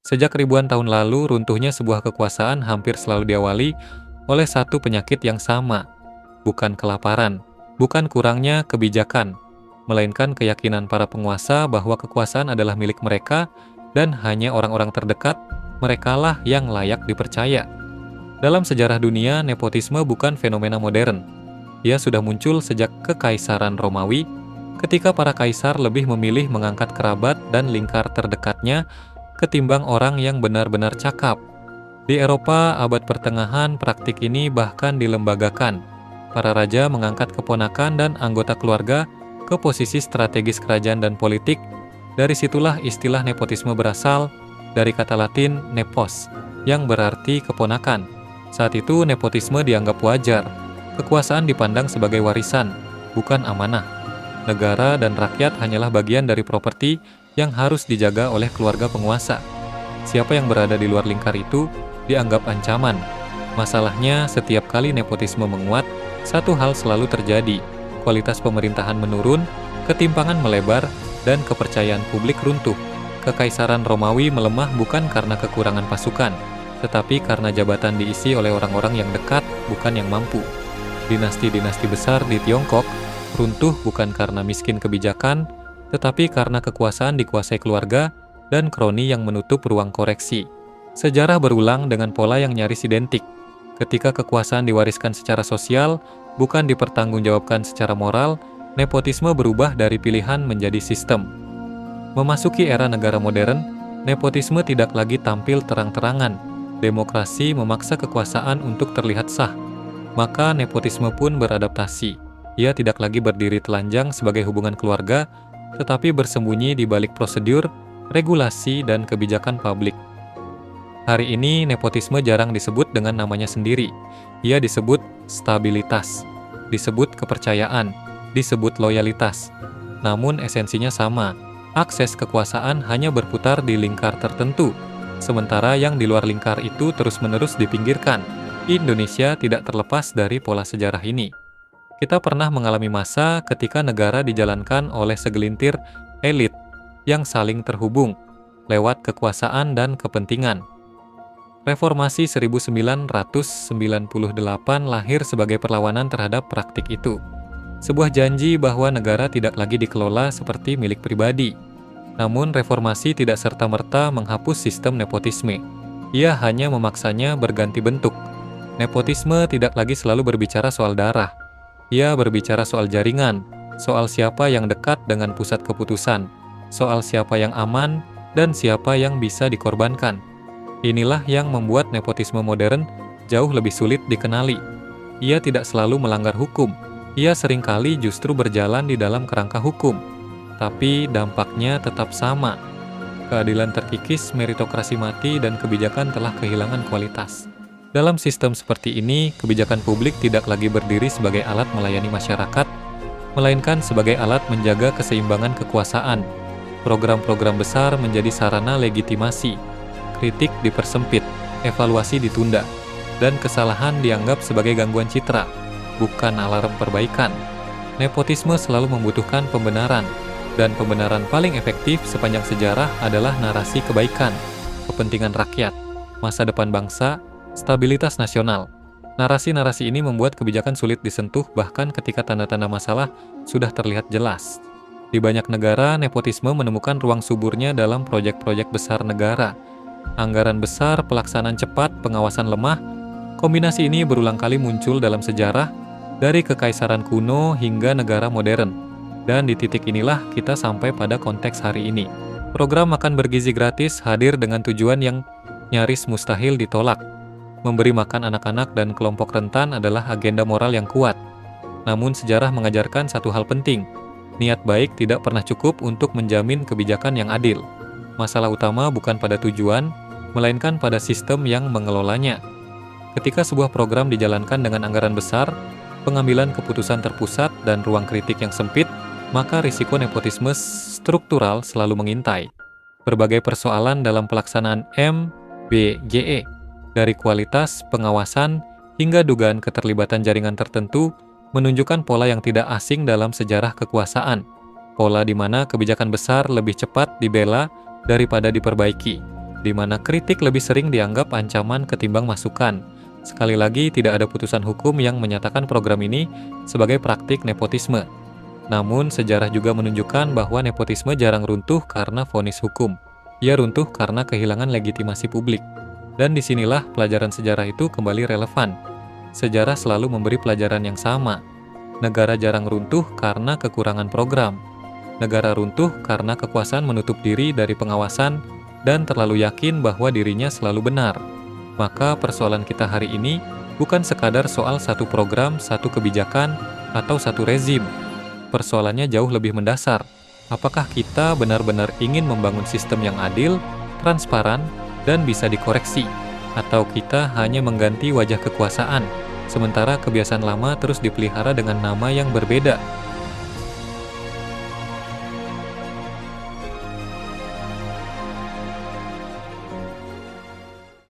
Sejak ribuan tahun lalu, runtuhnya sebuah kekuasaan hampir selalu diawali oleh satu penyakit yang sama, bukan kelaparan, bukan kurangnya kebijakan, melainkan keyakinan para penguasa bahwa kekuasaan adalah milik mereka dan hanya orang-orang terdekat merekalah yang layak dipercaya. Dalam sejarah dunia, nepotisme bukan fenomena modern. Ia sudah muncul sejak Kekaisaran Romawi, ketika para kaisar lebih memilih mengangkat kerabat dan lingkar terdekatnya ketimbang orang yang benar-benar cakap. Di Eropa abad pertengahan, praktik ini bahkan dilembagakan. Para raja mengangkat keponakan dan anggota keluarga ke posisi strategis kerajaan dan politik. Dari situlah istilah nepotisme berasal, dari kata Latin nepos, yang berarti keponakan. Saat itu nepotisme dianggap wajar. Kekuasaan dipandang sebagai warisan, bukan amanah. Negara dan rakyat hanyalah bagian dari properti yang harus dijaga oleh keluarga penguasa. Siapa yang berada di luar lingkar itu dianggap ancaman. Masalahnya, setiap kali nepotisme menguat, satu hal selalu terjadi. Kualitas pemerintahan menurun, ketimpangan melebar, dan kepercayaan publik runtuh. Kekaisaran Romawi melemah bukan karena kekurangan pasukan, tetapi karena jabatan diisi oleh orang-orang yang dekat, bukan yang mampu. Dinasti-dinasti besar di Tiongkok runtuh bukan karena miskin kebijakan, tetapi karena kekuasaan dikuasai keluarga dan kroni yang menutup ruang koreksi. Sejarah berulang dengan pola yang nyaris identik. Ketika kekuasaan diwariskan secara sosial, bukan dipertanggungjawabkan secara moral, nepotisme berubah dari pilihan menjadi sistem. Memasuki era negara modern, nepotisme tidak lagi tampil terang-terangan. Demokrasi memaksa kekuasaan untuk terlihat sah. Maka nepotisme pun beradaptasi. Ia tidak lagi berdiri telanjang sebagai hubungan keluarga, tetapi bersembunyi di balik prosedur, regulasi, dan kebijakan publik. Hari ini, nepotisme jarang disebut dengan namanya sendiri. Ia disebut stabilitas, disebut kepercayaan, disebut loyalitas. Namun esensinya sama, akses kekuasaan hanya berputar di lingkar tertentu, sementara yang di luar lingkar itu terus-menerus dipinggirkan. Indonesia tidak terlepas dari pola sejarah ini. Kita pernah mengalami masa ketika negara dijalankan oleh segelintir elit yang saling terhubung lewat kekuasaan dan kepentingan. Reformasi 1998 lahir sebagai perlawanan terhadap praktik itu. Sebuah janji bahwa negara tidak lagi dikelola seperti milik pribadi. Namun reformasi tidak serta-merta menghapus sistem nepotisme. Ia hanya memaksanya berganti bentuk. Nepotisme tidak lagi selalu berbicara soal darah. Ia berbicara soal jaringan, soal siapa yang dekat dengan pusat keputusan, soal siapa yang aman, dan siapa yang bisa dikorbankan. Inilah yang membuat nepotisme modern jauh lebih sulit dikenali. Ia tidak selalu melanggar hukum, ia seringkali justru berjalan di dalam kerangka hukum. Tapi dampaknya tetap sama. Keadilan terkikis, meritokrasi mati, dan kebijakan telah kehilangan kualitas. Dalam sistem seperti ini, kebijakan publik tidak lagi berdiri sebagai alat melayani masyarakat, melainkan sebagai alat menjaga keseimbangan kekuasaan. Program-program besar menjadi sarana legitimasi, kritik dipersempit, evaluasi ditunda, dan kesalahan dianggap sebagai gangguan citra, bukan alarm perbaikan. Nepotisme selalu membutuhkan pembenaran, dan pembenaran paling efektif sepanjang sejarah adalah narasi kebaikan, kepentingan rakyat, masa depan bangsa, stabilitas nasional. Narasi-narasi ini membuat kebijakan sulit disentuh bahkan ketika tanda-tanda masalah sudah terlihat jelas. Di banyak negara, nepotisme menemukan ruang suburnya dalam proyek-proyek besar negara. Anggaran besar, pelaksanaan cepat, pengawasan lemah. Kombinasi ini berulang kali muncul dalam sejarah, dari kekaisaran kuno hingga negara modern. Dan di titik inilah kita sampai pada konteks hari ini. Program makan bergizi gratis hadir dengan tujuan yang nyaris mustahil ditolak. Memberi makan anak-anak dan kelompok rentan adalah agenda moral yang kuat. Namun sejarah mengajarkan satu hal penting. Niat baik tidak pernah cukup untuk menjamin kebijakan yang adil. Masalah utama bukan pada tujuan, melainkan pada sistem yang mengelolanya. Ketika sebuah program dijalankan dengan anggaran besar, pengambilan keputusan terpusat dan ruang kritik yang sempit, maka risiko nepotisme struktural selalu mengintai. Berbagai persoalan dalam pelaksanaan MBGE, dari kualitas, pengawasan, hingga dugaan keterlibatan jaringan tertentu, menunjukkan pola yang tidak asing dalam sejarah kekuasaan. Pola di mana kebijakan besar lebih cepat dibela daripada diperbaiki. di mana kritik lebih sering dianggap ancaman ketimbang masukan. Sekali lagi, tidak ada putusan hukum yang menyatakan program ini sebagai praktik nepotisme. Namun, sejarah juga menunjukkan bahwa nepotisme jarang runtuh karena vonis hukum. Ia runtuh karena kehilangan legitimasi publik. Dan disinilah pelajaran sejarah itu kembali relevan. Sejarah selalu memberi pelajaran yang sama. Negara jarang runtuh karena kekurangan program. Negara runtuh karena kekuasaan menutup diri dari pengawasan dan terlalu yakin bahwa dirinya selalu benar. Maka persoalan kita hari ini bukan sekadar soal satu program, satu kebijakan, atau satu rezim. Persoalannya jauh lebih mendasar. Apakah kita benar-benar ingin membangun sistem yang adil, transparan, dan bisa dikoreksi? Atau kita hanya mengganti wajah kekuasaan, sementara kebiasaan lama terus dipelihara dengan nama yang berbeda?